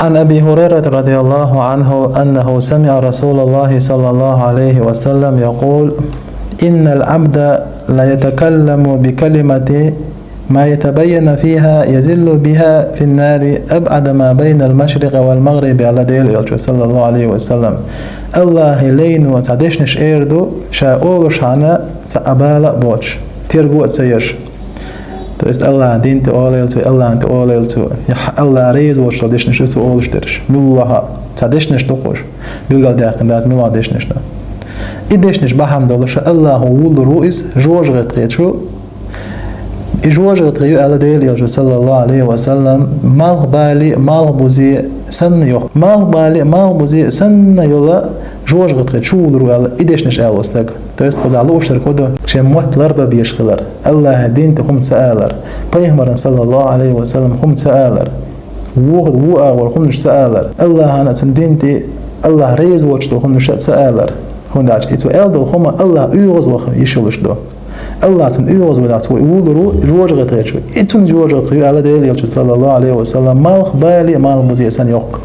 عن أبي هريرة رضي الله عنه أنه سمع رسول الله صلى الله عليه وسلم يقول: إن العبد لا يتكلم بكلمة ما يتبين فيها يزل بها في النار أبعد ما بين المشرق والمغرب على ديل صلى الله عليه وسلم. الله لين وتعدشنش إيردو شاءول شانا تأبالا بوش تيرغو تسيش. To jest Allah din te oleltu, Allah te oleltu. Ja Allah reiz vot tradišniš tu olšteriš. Millaha tradišniš tokoš. Bilgal derken das milla dešniš. Idešniš baham dolasha Allah wul ruis George retrechu. I George retrechu ala deli sallallahu alayhi wa sallam mal bali mal buzi san yo. Mal bali mal buzi san yola George retrechu ala idešniš alostag. To jest poza lošter kodo že motlarda bieškhilar. Allah din te khum saalar. Peygamber sallallahu alayhi wa sallam khum saalar. Wu awal khum saalar. Allah ana tundinti Allah reiz watch khum saalar. Hundaj itu eldo khum Allah uyoz wa yishulishdo. Allah tun uyoz wa dat wuduru George retrechu. Itun George retrechu ala deli sallallahu alayhi wa sallam mal khbali mal muzi san yok.